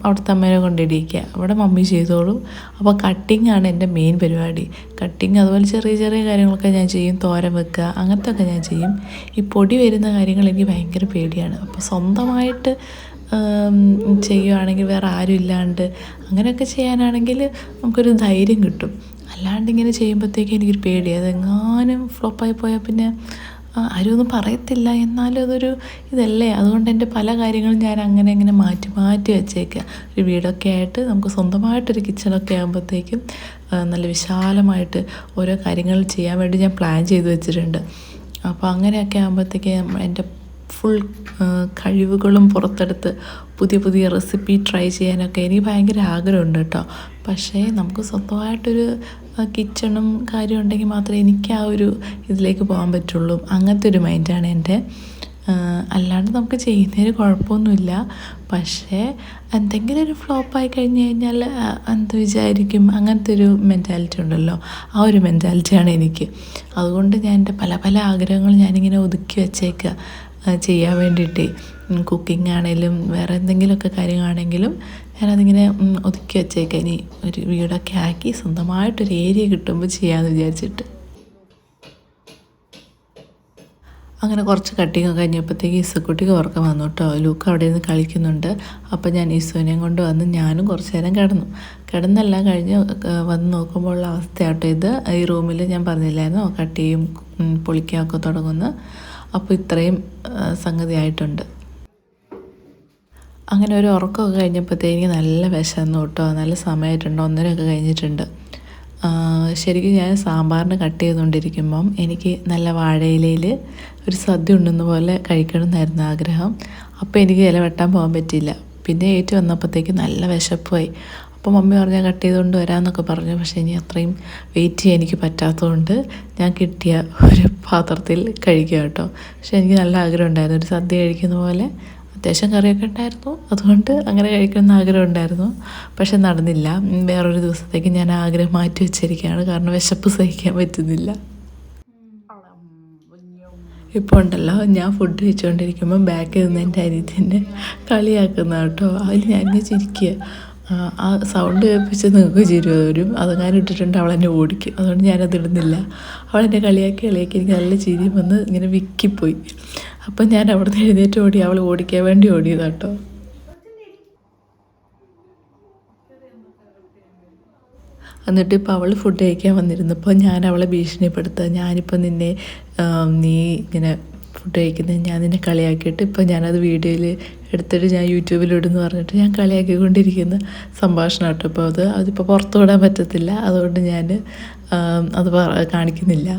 അവിടുത്തെ അമ്മേനെ കൊണ്ടിടിക്കുക, അവിടെ മമ്മി ചെയ്തോളും. അപ്പോൾ കട്ടിങ് ആണ് എൻ്റെ മെയിൻ പരിപാടി. കട്ടിങ് അതുപോലെ ചെറിയ ചെറിയ കാര്യങ്ങളൊക്കെ ഞാൻ ചെയ്യും. തോരൻ വെക്കുക അങ്ങനത്തെ ഒക്കെ ഞാൻ ചെയ്യും. ഈ പൊടി വരുന്ന കാര്യങ്ങൾ എനിക്ക് ഭയങ്കര പേടിയാണ്. അപ്പോൾ സ്വന്തമായിട്ട് ചെയ്യുകയാണെങ്കിൽ വേറെ ആരും ഇല്ലാണ്ട് അങ്ങനെയൊക്കെ ചെയ്യാനാണെങ്കിൽ നമുക്കൊരു ധൈര്യം കിട്ടും. അല്ലാണ്ട് ഇങ്ങനെ ചെയ്യുമ്പോഴത്തേക്ക് എനിക്കൊരു പേടിയാണ്. അതെങ്ങാനും ഫ്ലോപ്പായി പോയാൽ പിന്നെ ആരും ഒന്നും പറയത്തില്ല, എന്നാലും അതൊരു ഇതല്ലേ. അതുകൊണ്ട് എൻ്റെ പല കാര്യങ്ങളും ഞാൻ അങ്ങനെ മാറ്റി വെച്ചേക്കുക. ഒരു വീടൊക്കെ ആയിട്ട് നമുക്ക് സ്വന്തമായിട്ടൊരു കിച്ചണൊക്കെ ആകുമ്പോഴത്തേക്കും നല്ല വിശാലമായിട്ട് ഓരോ കാര്യങ്ങൾ ചെയ്യാൻ വേണ്ടി ഞാൻ പ്ലാൻ ചെയ്ത് വെച്ചിട്ടുണ്ട്. അപ്പോൾ അങ്ങനെയൊക്കെ ആകുമ്പോഴത്തേക്ക് എൻ്റെ ഫുൾ കഴിവുകളും പുറത്തെടുത്ത് പുതിയ റെസിപ്പി ട്രൈ ചെയ്യാനൊക്കെ എനിക്ക് ഭയങ്കര ആഗ്രഹമുണ്ട് കേട്ടോ. പക്ഷേ നമുക്ക് സ്വന്തമായിട്ടൊരു കിച്ചണും കാര്യം ഉണ്ടെങ്കിൽ മാത്രമേ എനിക്ക് ആ ഒരു ഇതിലേക്ക് പോകാൻ പറ്റുള്ളൂ. അങ്ങനത്തെ ഒരു മൈൻഡാണ് എൻ്റെ. അല്ലാണ്ട് നമുക്ക് ചെയ്യുന്നതിന് കുഴപ്പമൊന്നുമില്ല. പക്ഷേ എന്തെങ്കിലും ഒരു ഫ്ലോപ്പായി കഴിഞ്ഞ് കഴിഞ്ഞാൽ എന്ത് വിചാരിക്കും, അങ്ങനത്തെ ഒരു മെൻറ്റാലിറ്റി ഉണ്ടല്ലോ, ആ ഒരു മെൻറ്റാലിറ്റിയാണ് എനിക്ക്. അതുകൊണ്ട് ഞാൻ എൻ്റെ പല ആഗ്രഹങ്ങൾ ഞാനിങ്ങനെ ഒതുക്കി വെച്ചേക്കുക ചെയ്യാൻ വേണ്ടിയിട്ട്. കുക്കിംഗ് ആണെങ്കിലും വേറെ എന്തെങ്കിലുമൊക്കെ കാര്യങ്ങളാണെങ്കിലും ഞാനതിങ്ങനെ ഒതുക്കി വെച്ചേക്കാം. ഇനി ഒരു വീടൊക്കെ ആക്കി സ്വന്തമായിട്ടൊരു ഏരിയ കിട്ടുമ്പോൾ ചെയ്യാമെന്ന് വിചാരിച്ചിട്ട്. അങ്ങനെ കുറച്ച് കട്ടിങ്ങൊക്കെ കഴിഞ്ഞപ്പോഴത്തേക്ക് ഇസക്കുട്ടിക്ക് ഉറക്കം വന്നു കേട്ടോ. ലൂക്ക് അവിടെ നിന്ന് കളിക്കുന്നുണ്ട്. അപ്പോൾ ഞാൻ ഈസുവിനെയും കൊണ്ട് വന്ന് ഞാനും കുറച്ച് നേരം കിടന്നെല്ലാം കഴിഞ്ഞ് വന്ന് നോക്കുമ്പോൾ ഉള്ള അവസ്ഥയാട്ടോ ഇത്. ഈ റൂമിൽ ഞാൻ പറഞ്ഞില്ലായിരുന്നോ കട്ടിയും പൊളിക്കുകയൊക്കെ തുടങ്ങുന്നു. അപ്പോൾ ഇത്രയും സംഗതി ആയിട്ടുണ്ട്. അങ്ങനെ ഒരു ഉറക്കമൊക്കെ കഴിഞ്ഞപ്പോഴത്തേക്ക് നല്ല വിശന്നു കേട്ടോ. നല്ല സമയമായിട്ടുണ്ട്, 1:30 കഴിഞ്ഞിട്ടുണ്ട്. ശരിക്കും ഞാൻ സാമ്പാറിന് കട്ട് ചെയ്തുകൊണ്ടിരിക്കുമ്പം എനിക്ക് നല്ല വാഴയിലയിൽ ഒരു സദ്യ ഉണ്ടെന്ന പോലെ കഴിക്കണമെന്നായിരുന്നു ആഗ്രഹം. അപ്പോൾ എനിക്ക് ഇല വെട്ടാൻ പോകാൻ പറ്റിയില്ല. പിന്നെ ഏറ്റു വന്നപ്പോഴത്തേക്ക് നല്ല വിശപ്പായി. അപ്പോൾ മമ്മി പറഞ്ഞാൽ കട്ട് ചെയ്തുകൊണ്ട് വരാമെന്നൊക്കെ പറഞ്ഞു. പക്ഷേ ഇനി അത്രയും വെയിറ്റ് ചെയ്യാൻ എനിക്ക് പറ്റാത്തതുകൊണ്ട് ഞാൻ കിട്ടിയ ഒരു പാത്രത്തിൽ കഴിക്കുക കേട്ടോ. പക്ഷേ എനിക്ക് നല്ല ആഗ്രഹം ഉണ്ടായിരുന്നു ഒരു സദ്യ കഴിക്കുന്ന പോലെ. അത്യാവശ്യം കറിയൊക്കെ ഉണ്ടായിരുന്നു, അതുകൊണ്ട് അങ്ങനെ കഴിക്കണമെന്ന് ആഗ്രഹം ഉണ്ടായിരുന്നു. പക്ഷെ നടന്നില്ല. വേറൊരു ദിവസത്തേക്ക് ഞാൻ ആഗ്രഹം മാറ്റി വെച്ചിരിക്കുകയാണ്, കാരണം വിശപ്പ് സഹിക്കാൻ പറ്റുന്നില്ല. ഇപ്പോൾ ഉണ്ടല്ലോ, ഞാൻ ഫുഡ് കഴിച്ചുകൊണ്ടിരിക്കുമ്പോൾ ബാക്കിൽ നിന്ന് എൻ്റെ അനിയത്തിൻ്റെ കളിയാക്കുന്ന കേട്ടോ. അതിൽ ഞാനിങ്ങനെ ചിരിക്കുക. ആ സൗണ്ട് കേൾപ്പിച്ച് നിങ്ങൾക്ക് ചിരി വരും. അതങ്ങനെ ഇട്ടിട്ടുണ്ട് അവളെന്നെ ഓടിക്കും. അതുകൊണ്ട് ഞാനത് ഇടുന്നില്ല. അവളെന്നെ കളിയാക്കി എനിക്ക് നല്ല ചിരി വന്ന് ഇങ്ങനെ വിക്കിപ്പോയി. അപ്പം ഞാൻ അവിടുന്ന് എഴുന്നേറ്റ് ഓടി, അവൾ ഓടിക്കാൻ വേണ്ടി ഓടിയതാട്ടോ. എന്നിട്ട് ഇപ്പോൾ അവൾ ഫുഡ് കഴിക്കാൻ വന്നിരുന്നപ്പോൾ ഞാൻ അവളെ ഭീഷണിപ്പെടുത്തുക, ഞാനിപ്പോൾ നിന്നെ നീ ഇങ്ങനെ ഫുഡ് കഴിക്കുന്നത് ഞാൻ നിന്നെ കളിയാക്കിയിട്ട് ഇപ്പോൾ ഞാനത് വീഡിയോയിൽ എടുത്തിട്ട് ഞാൻ യൂട്യൂബിലിടുന്നു പറഞ്ഞിട്ട് ഞാൻ കളിയാക്കിക്കൊണ്ടിരിക്കുന്ന സംഭാഷണം കേട്ടോ. അപ്പോൾ അതിപ്പോൾ പുറത്തു വിടാൻ പറ്റത്തില്ല, അതുകൊണ്ട് ഞാൻ അത് കാണിക്കുന്നില്ല.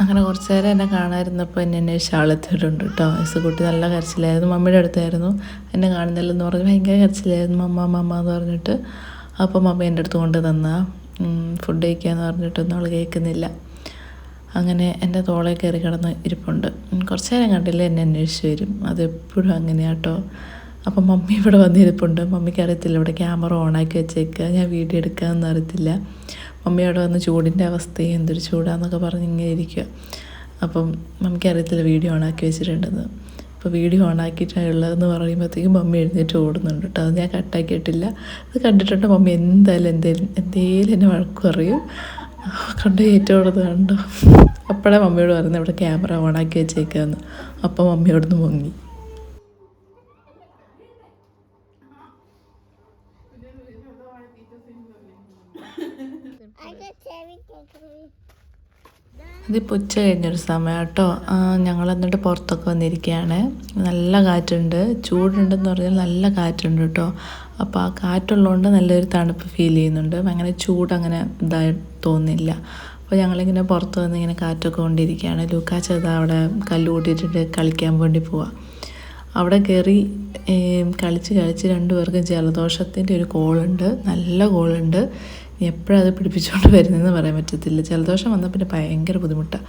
അങ്ങനെ കുറച്ച് നേരം എന്നെ കാണാതിരുന്നപ്പോൾ എന്നെ അന്വേഷിച്ച് ആളെത്തിയിട്ടുണ്ട് കേട്ടോ. കുട്ടി നല്ല കരച്ചിലായിരുന്നു, മമ്മിയുടെ അടുത്തായിരുന്നു. എന്നെ കാണുന്നില്ലെന്ന് പറഞ്ഞ് ഭയങ്കര കരച്ചിലായിരുന്നു, മമ്മ മമ്മ എന്ന് പറഞ്ഞിട്ട്. അപ്പോൾ മമ്മ എൻ്റെ അടുത്ത് കൊണ്ട് തന്നാ ഫുഡ് കഴിക്കാമെന്ന് പറഞ്ഞിട്ടൊന്നും അവൾ കേൾക്കുന്നില്ല. അങ്ങനെ എൻ്റെ തോളെ കയറി കിടന്ന് ഇരിപ്പുണ്ട്. കുറച്ച് നേരം കണ്ടില്ല എന്നെ അന്വേഷിച്ച് വരും, അതെപ്പോഴും അങ്ങനെയാണ് കേട്ടോ. അപ്പം മമ്മി ഇവിടെ വന്നിരിപ്പുണ്ട്. മമ്മിക്ക് അറിയത്തില്ല ഇവിടെ ക്യാമറ ഓണാക്കി വെച്ചേക്കുക, ഞാൻ വീഡിയോ എടുക്കാമെന്ന് അറിയത്തില്ല. മമ്മി അവിടെ വന്ന് ചൂടിൻ്റെ അവസ്ഥയും എന്തൊരു ചൂടാന്നൊക്കെ പറഞ്ഞ് ഇങ്ങനെ ഇരിക്കുക. അപ്പം മമ്മിക്ക് അറിയത്തില്ല വീഡിയോ ഓണാക്കി വെച്ചിട്ടുണ്ടെന്ന്. അപ്പോൾ വീഡിയോ ഓണാക്കിയിട്ടുള്ളതെന്ന് പറയുമ്പോഴത്തേക്കും മമ്മി എഴുന്നേറ്റ് ഓടുന്നുണ്ട് കേട്ടോ. അത് ഞാൻ കട്ടാക്കിയിട്ടില്ല. അത് കണ്ടിട്ടുണ്ട് മമ്മി എന്തായാലും എന്തേലും എന്നെ വഴക്ക് പറയും. കണ്ട് ഏറ്റവും ഓടുന്നത് കണ്ടോ. അപ്പോഴാണ് മമ്മിയോട് പറയുന്നത് ഇവിടെ ക്യാമറ ഓണാക്കി വെച്ചേക്കാന്ന്. അപ്പോൾ മമ്മിയോടൊന്ന് മുങ്ങി. ഇതിപ്പോൾ ഉച്ച കഴിഞ്ഞൊരു സമയം കേട്ടോ. ഞങ്ങൾ എന്നിട്ട് പുറത്തൊക്കെ വന്നിരിക്കുകയാണ്. നല്ല കാറ്റുണ്ട്, ചൂടുണ്ടെന്ന് പറഞ്ഞാൽ നല്ല കാറ്റുണ്ട് കേട്ടോ. അപ്പോൾ ആ കാറ്റുള്ളതുകൊണ്ട് നല്ലൊരു തണുപ്പ് ഫീൽ ചെയ്യുന്നുണ്ട്. അങ്ങനെ ചൂടങ്ങനെ ഇതായി തോന്നില്ല. അപ്പോൾ ഞങ്ങളിങ്ങനെ പുറത്ത് വന്ന് ഇങ്ങനെ കാറ്റൊക്കെ കൊണ്ടിരിക്കുകയാണ്. ലൂക്കാച്ചത് അവിടെ കല്ല് കൂട്ടിയിട്ടിട്ട് കളിക്കാൻ വേണ്ടി പോവാം. അവിടെ കയറി കളിച്ച് രണ്ടുപേർക്കും ജലദോഷത്തിൻ്റെ ഒരു കോളുണ്ട്, നല്ല കോളുണ്ട്. എപ്പോഴത് പിടിപ്പിച്ചുകൊണ്ട് വരുന്നതെന്ന് പറയാൻ പറ്റത്തില്ല. ജലദോഷം വന്നാൽ പിന്നെ ഭയങ്കര ബുദ്ധിമുട്ടാണ്.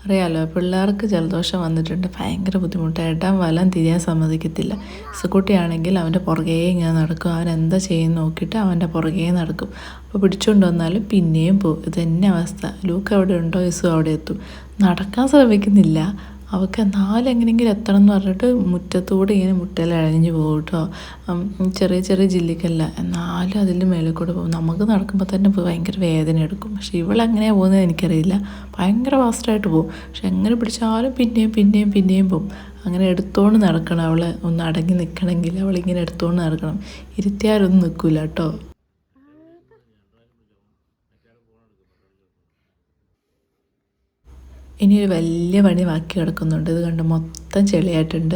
അറിയാമല്ലോ, പിള്ളേർക്ക് ജലദോഷം വന്നിട്ടുണ്ട് ഭയങ്കര ബുദ്ധിമുട്ടാണ്. ഇടാൻ വലം തിരിയാൻ സമ്മതിക്കത്തില്ല. ഇസുകുട്ടിയാണെങ്കിൽ അവൻ്റെ പുറകേ ഇങ്ങനെ നടക്കും. അവൻ എന്താ ചെയ്യുന്ന നോക്കിയിട്ട് അവൻ്റെ പുറകേ നടക്കും. അപ്പോൾ പിടിച്ചുകൊണ്ട് വന്നാലും പിന്നെയും പോകും. ഇത് തന്നെ അവസ്ഥ. ലൂക്ക് അവിടെ ഉണ്ടോ ഇസു അവിടെ എത്തും. നടക്കാൻ ശ്രമിക്കുന്നില്ല. അവൾക്ക് എന്നാലും എങ്ങനെയെങ്കിലും എത്തണം എന്ന് പറഞ്ഞിട്ട് മുറ്റത്തൂടെ ഇങ്ങനെ മുട്ടയിലഴഞ്ഞ് പോകും കേട്ടോ. ചെറിയ ചെറിയ ജില്ലിക്കല്ല, എന്നാലും അതിൽ മേളിൽ കൂടെ പോകും. നമുക്ക് നടക്കുമ്പോൾ തന്നെ ഭയങ്കര വേദന എടുക്കും. പക്ഷേ ഇവളെങ്ങനെയാണ് പോകുന്നത് എനിക്കറിയില്ല. ഭയങ്കര ഫാസ്റ്റായിട്ട് പോകും. പക്ഷെ എങ്ങനെ പിടിച്ചാലും പിന്നെയും പോകും. അങ്ങനെ എടുത്തോണ്ട് നടക്കണം. അവൾ ഒന്ന് അടങ്ങി നിൽക്കണമെങ്കിൽ അവളിങ്ങനെ എടുത്തോണ്ട് നടക്കണം. ഇരുത്തിയാലൊന്നും നിൽക്കില്ല കേട്ടോ. ഇനി ഒരു വലിയ പണി ബാക്കി കിടക്കുന്നുണ്ട്. ഇത് കണ്ട് മൊത്തം ചെളിയായിട്ടുണ്ട്.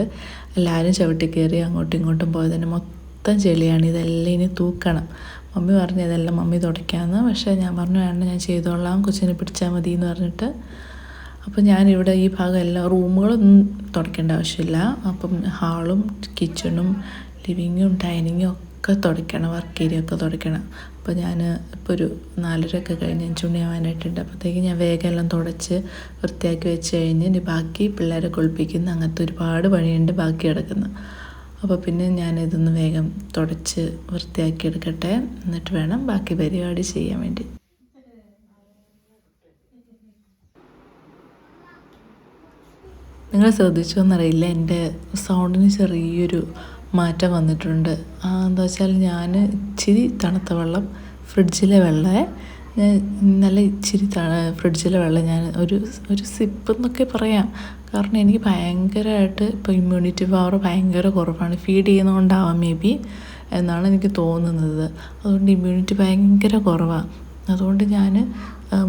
എല്ലാവരും ചവിട്ടി കയറി അങ്ങോട്ടും ഇങ്ങോട്ടും പോയത് തന്നെ മൊത്തം ചെളിയാണ്. ഇതെല്ലാം ഇനി തൂക്കണം. മമ്മി പറഞ്ഞു ഇതെല്ലാം മമ്മി തുടയ്ക്കാമെന്ന്. പക്ഷേ ഞാൻ പറഞ്ഞു വേണ്ട, ഞാൻ ചെയ്തോളാം, കൊച്ചിനെ പിടിച്ചാൽ മതി എന്ന് പറഞ്ഞിട്ട്. അപ്പം ഞാനിവിടെ ഈ ഭാഗം എല്ലാം റൂമുകളൊന്നും തുടയ്ക്കേണ്ട ആവശ്യമില്ല. അപ്പം ഹാളും കിച്ചണും ലിവിങ്ങും ഡൈനിങ്ങും ഒക്കെ തുടയ്ക്കണം, വർക്ക് ഏരിയ ഒക്കെ തുടയ്ക്കണം. അപ്പോൾ ഞാൻ ഇപ്പോൾ ഒരു 4:30 കഴിഞ്ഞ് 5 മണിയാവാനായിട്ടുണ്ട്. അപ്പോഴത്തേക്ക് ഞാൻ വേഗം എല്ലാം തുടച്ച് വൃത്തിയാക്കി വെച്ച് കഴിഞ്ഞ് ഇനി ബാക്കി പിള്ളേരെ കുളിപ്പിക്കുന്ന അങ്ങനത്തെ ഒരുപാട് പണിയുണ്ട് ബാക്കി കിടക്കുന്നത്. അപ്പോൾ പിന്നെ ഞാനിതൊന്ന് വേഗം തുടച്ച് വൃത്തിയാക്കി എടുക്കട്ടെ, എന്നിട്ട് വേണം ബാക്കി പരിപാടി ചെയ്യാൻ വേണ്ടി. നിങ്ങൾ ശ്രദ്ധിച്ചോന്നറിയില്ല, എൻ്റെ സൗണ്ടിന് ചെറിയൊരു മാറ്റം വന്നിട്ടുണ്ട്. എന്താ വെച്ചാൽ ഞാൻ ഇച്ചിരി തണുത്ത വെള്ളം, ഫ്രിഡ്ജിലെ വെള്ളമേ നല്ല ഇച്ചിരി ഫ്രിഡ്ജിലെ വെള്ളം ഞാൻ ഒരു സിപ്പ് എന്നൊക്കെ പറയാം. കാരണം എനിക്ക് ഭയങ്കരമായിട്ട് ഇപ്പോൾ ഇമ്മ്യൂണിറ്റി പവർ ഭയങ്കര കുറവാണ്. ഫീഡ് ചെയ്യുന്നതുകൊണ്ടാവാം മേ ബി എന്നാണ് എനിക്ക് തോന്നുന്നത്. അതുകൊണ്ട് ഇമ്മ്യൂണിറ്റി ഭയങ്കര കുറവാണ്. അതുകൊണ്ട് ഞാൻ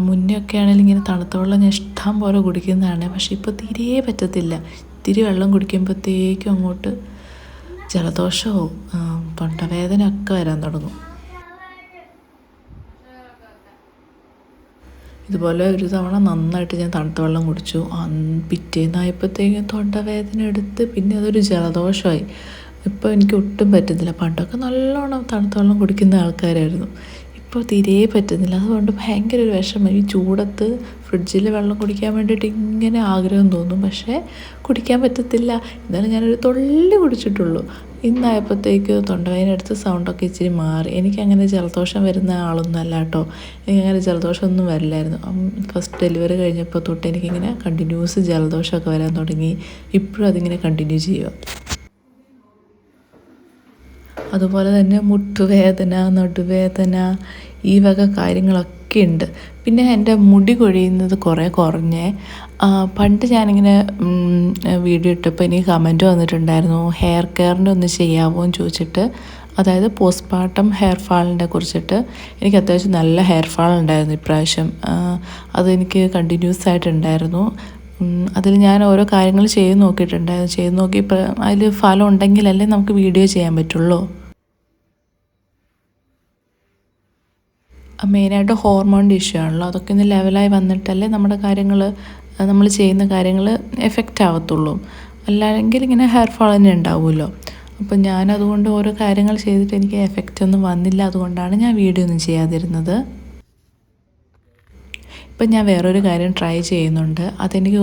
മുന്നേ ഒക്കെ ആണെങ്കിലും ഇങ്ങനെ തണുത്ത വെള്ളം ഞാൻ ഇഷ്ടം പോലെ കുടിക്കുന്നതാണ്. പക്ഷേ ഇപ്പോൾ തീരെ പറ്റത്തില്ല. ഇത്തിരി വെള്ളം കുടിക്കുമ്പോഴത്തേക്കും അങ്ങോട്ട് ജലദോഷവും തൊണ്ടവേദന ഒക്കെ വരാൻ തുടങ്ങും. ഇതുപോലെ ഒരു തവണ നന്നായിട്ട് ഞാൻ തണുത്ത വെള്ളം കുടിച്ചു. പിറ്റേന്നായപ്പോഴത്തേക്കും തൊണ്ടവേദന എടുത്ത് പിന്നെ അതൊരു ജലദോഷമായി. ഇപ്പോൾ എനിക്ക് ഒട്ടും പറ്റുന്നില്ല. പണ്ടൊക്കെ നല്ലോണം തണുത്ത വെള്ളം കുടിക്കുന്ന ആൾക്കാരായിരുന്നു. ഇപ്പോൾ തീരെ പറ്റുന്നില്ല. അതുകൊണ്ട് ഭയങ്കര ഒരു വിഷമം. ഈ ചൂടത്ത് ഫ്രിഡ്ജിൽ വെള്ളം കുടിക്കാൻ വേണ്ടിയിട്ട് ഇങ്ങനെ ആഗ്രഹം തോന്നും, പക്ഷേ കുടിക്കാൻ പറ്റത്തില്ല. എന്നാലും ഞാനൊരു തുള്ളി കുടിച്ചിട്ടുള്ളൂ. ഇന്നായപ്പോഴത്തേക്ക് തൊണ്ടവേദന എടുത്ത് സൗണ്ടൊക്കെ ഇച്ചിരി മാറി. എനിക്കങ്ങനെ ജലദോഷം വരുന്ന ആളൊന്നും അല്ല കേട്ടോ. എനിക്കങ്ങനെ ജലദോഷമൊന്നും വരില്ലായിരുന്നു. ഫസ്റ്റ് ഡെലിവറി കഴിഞ്ഞപ്പോൾ തൊട്ട് എനിക്കിങ്ങനെ കണ്ടിന്യൂസ് ജലദോഷമൊക്കെ വരാൻ തുടങ്ങി. ഇപ്പോഴും അതിങ്ങനെ കണ്ടിന്യൂ ചെയ്യുക. അതുപോലെ തന്നെ മുട്ടുവേദന, നടുവേദന, ഈ വക കാര്യങ്ങളൊക്കെ ഉണ്ട്. പിന്നെ എൻ്റെ മുടി കൊഴിയുന്നത് കുറേ കുറഞ്ഞേ. പണ്ട് ഞാനിങ്ങനെ വീഡിയോ ഇട്ടപ്പോൾ എനിക്ക് കമൻറ്റ് വന്നിട്ടുണ്ടായിരുന്നു, ഹെയർ കെയറിൻ്റെ ഒന്ന് ചെയ്യാമോ എന്ന് ചോദിച്ചിട്ട്. അതായത് പോസ്റ്റ്മോർട്ടം ഹെയർ ഫാളിനെ കുറിച്ചിട്ട്. എനിക്ക് അത്യാവശ്യം നല്ല ഹെയർ ഫാൾ ഉണ്ടായിരുന്നു ഇപ്രാവശ്യം. അതെനിക്ക് കണ്ടിന്യൂസ് ആയിട്ടുണ്ടായിരുന്നു. അതിൽ ഞാൻ ഓരോ കാര്യങ്ങൾ ചെയ്ത് നോക്കിയിട്ടുണ്ടായിരുന്നു. ചെയ്ത് നോക്കിയപ്പോൾ അതിൽ ഫലം ഉണ്ടെങ്കിലല്ലേ നമുക്ക് വീഡിയോ ചെയ്യാൻ പറ്റുള്ളൂ. മെയിനായിട്ട് ഹോർമോണിൻ്റെ ഇഷ്യൂ ആണല്ലോ. അതൊക്കെ ഒന്ന് ലെവലായി വന്നിട്ടല്ലേ നമ്മുടെ കാര്യങ്ങൾ, നമ്മൾ ചെയ്യുന്ന കാര്യങ്ങൾ എഫക്റ്റ് ആവത്തുള്ളൂ. അല്ലെങ്കിൽ ഇങ്ങനെ ഹെയർ ഫാൾ തന്നെ ഉണ്ടാവുമല്ലോ. അപ്പം ഞാനതുകൊണ്ട് ഓരോ കാര്യങ്ങൾ ചെയ്തിട്ട് എനിക്ക് എഫക്റ്റ് ഒന്നും വന്നില്ല. അതുകൊണ്ടാണ് ഞാൻ വീഡിയോ ഒന്നും ചെയ്യാതിരുന്നത്. ഇപ്പം ഞാൻ വേറൊരു കാര്യം ട്രൈ ചെയ്യുന്നുണ്ട്. അതെനിക്ക്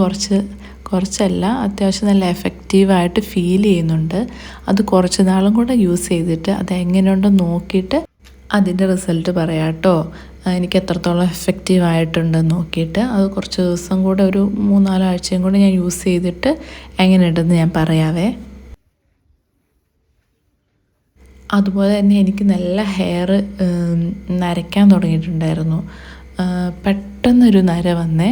കുറച്ചല്ല, അത്യാവശ്യം നല്ല എഫക്റ്റീവായിട്ട് ഫീൽ ചെയ്യുന്നുണ്ട്. അത് കുറച്ച് നാളും കൂടെ യൂസ് ചെയ്തിട്ട് അത് എങ്ങനെയുണ്ടെന്ന് നോക്കിയിട്ട് അതിൻ്റെ റിസൾട്ട് പറയാം കേട്ടോ. എനിക്ക് എത്രത്തോളം എഫക്റ്റീവ് ആയിട്ടുണ്ടെന്ന് നോക്കിയിട്ട് അത് കുറച്ച് ദിവസം കൂടെ, ഒരു 3-4 ആഴ്ചയും കൂടെ ഞാൻ യൂസ് ചെയ്തിട്ട് എങ്ങനെയുണ്ടെന്ന് ഞാൻ പറയാവേ. അതുപോലെ തന്നെ എനിക്ക് നല്ല ഹെയർ നരയ്ക്കാൻ തുടങ്ങിയിട്ടുണ്ടായിരുന്നു. പെട്ടെന്നൊരു നര വന്നേ.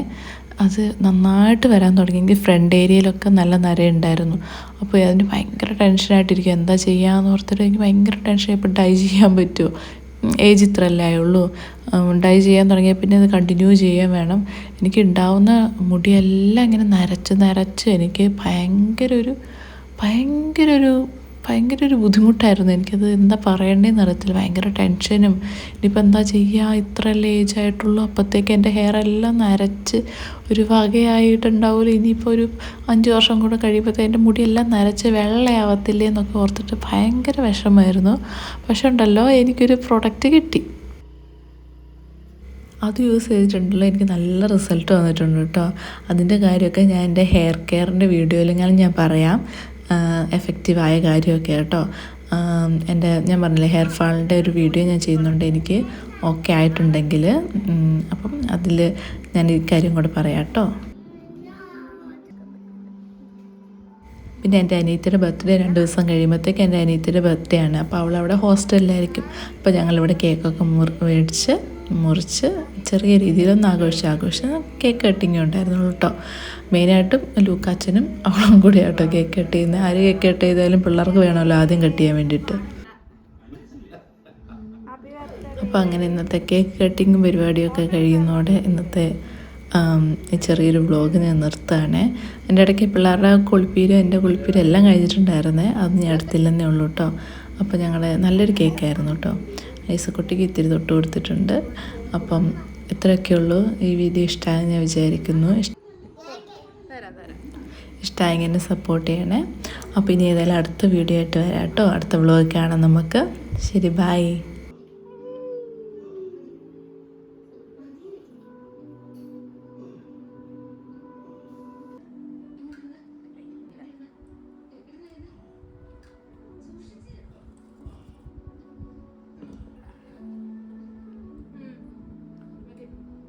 അത് നന്നായിട്ട് വരാൻ തുടങ്ങി. എനിക്ക് ഫ്രണ്ട് ഏരിയയിലൊക്കെ നല്ല നരയുണ്ടായിരുന്നു. അപ്പോൾ അതിന് ഭയങ്കര ടെൻഷനായിട്ടിരിക്കും, എന്താ ചെയ്യാമെന്ന് ഓർത്തിട്ട് എനിക്ക് ഭയങ്കര ടെൻഷൻ. ഇപ്പോൾ ഡൈ ചെയ്യാൻ പറ്റുമോ, ഏജ് ഇത്രയല്ലേ ആയുള്ളൂ. ഡൈ ചെയ്യാൻ തുടങ്ങിയാൽ പിന്നെ അത് കണ്ടിന്യൂ ചെയ്യാൻ വേണം. എനിക്ക് ഉണ്ടാവുന്ന മുടിയെല്ലാം ഇങ്ങനെ നരച്ച് എനിക്ക് ഭയങ്കര ഒരു ബുദ്ധിമുട്ടായിരുന്നു. എനിക്കത് എന്താ പറയേണ്ടതെന്ന് അറിയത്തില്ല. ഭയങ്കര ടെൻഷനും. ഇനിയിപ്പോൾ എന്താ ചെയ്യുക, ഇത്രയല്ലേ ഏജ് ആയിട്ടുള്ളൂ, അപ്പോഴത്തേക്ക് എൻ്റെ ഹെയർ എല്ലാം നരച്ച് ഒരു വകയായിട്ടുണ്ടാവില്ല. ഇനിയിപ്പോൾ ഒരു 5 വർഷം കൂടെ കഴിയുമ്പോഴത്തേക്ക് എൻ്റെ മുടിയെല്ലാം നരച്ച് വെള്ളയാവത്തില്ലേ എന്നൊക്കെ ഓർത്തിട്ട് ഭയങ്കര വിഷമമായിരുന്നു. പക്ഷെ ഉണ്ടല്ലോ, എനിക്കൊരു പ്രൊഡക്റ്റ് കിട്ടി. അത് യൂസ് ചെയ്തിട്ടുണ്ടല്ലോ, എനിക്ക് നല്ല റിസൾട്ട് വന്നിട്ടുണ്ട് കേട്ടോ. അതിൻ്റെ കാര്യമൊക്കെ ഞാൻ എൻ്റെ ഹെയർ കെയറിൻ്റെ വീഡിയോയിലെങ്കിലും ഞാൻ പറയാം, എഫക്റ്റീവായ കാര്യമൊക്കെ കേട്ടോ. ഞാൻ പറഞ്ഞില്ലേ, ഹെയർ ഫാളിൻ്റെ ഒരു വീഡിയോ ഞാൻ ചെയ്യുന്നുണ്ട്. എനിക്ക് ഓക്കെ ആയിട്ടുണ്ടെങ്കിൽ അപ്പം അതിൽ ഞാൻ ഈ കാര്യം കൂടെ പറയാം കേട്ടോ. പിന്നെ എൻ്റെ അനിയത്തിയുടെ ബർത്ത്ഡേ 2 ദിവസം കഴിയുമ്പോഴത്തേക്ക് എൻ്റെ അനിയത്തിയുടെ ബർത്ത്ഡേ ആണ്. അപ്പോൾ അവളവിടെ ഹോസ്റ്റലിലായിരിക്കും. അപ്പോൾ ഞങ്ങളിവിടെ കേക്കൊക്കെ മുറിച്ച് ചെറിയ രീതിയിലൊന്ന് ആഘോഷിച്ച് കേക്ക് കട്ടിങ് ഉണ്ടായിരുന്നുള്ളൂ കേട്ടോ. മെയിനായിട്ടും ലൂക്കാച്ചനും അവളും കൂടി കേട്ടോ കേക്ക് കട്ട് ചെയ്യുന്നത്. ആര് കേക്ക് കട്ട് ചെയ്താലും പിള്ളേർക്ക് വേണമല്ലോ ആദ്യം കട്ട് ചെയ്യാൻ വേണ്ടിയിട്ട്. അപ്പോൾ അങ്ങനെ ഇന്നത്തെ കേക്ക് കട്ടിങ്ങും പരിപാടിയൊക്കെ കഴിയുന്നതോടെ ഇന്നത്തെ ചെറിയൊരു വ്ളോഗ് ഞാൻ നിർത്തുകയാണ്. എൻ്റെ ഇടയ്ക്ക് പിള്ളേരുടെ കുളിപ്പീരും എൻ്റെ കുളിപ്പീരും എല്ലാം കഴിഞ്ഞിട്ടുണ്ടായിരുന്നേ. അത് ഞാൻ എടുത്തില്ലെന്നേ ഉള്ളൂ കേട്ടോ. അപ്പോൾ ഞങ്ങളുടെ നല്ലൊരു കേക്കായിരുന്നു കേട്ടോ. ഐസക്കുട്ടിക്ക് ഇത്തിരി തൊട്ട് കൊടുത്തിട്ടുണ്ട്. അപ്പം ഇത്രയൊക്കെയുള്ളൂ. ഈ വീഡിയോ ഇഷ്ടമായി ഞാൻ വിചാരിക്കുന്നു. ഇഷ്ടമായെങ്കിൽ എന്നെ സപ്പോർട്ട് ചെയ്യണേ. അപ്പോൾ ഇനി ഏതായാലും അടുത്ത വീഡിയോ ആയിട്ട് വരാം കേട്ടോ. അടുത്ത വ്ളോഗ് കാണാം നമുക്ക്. ശരി, ബൈ.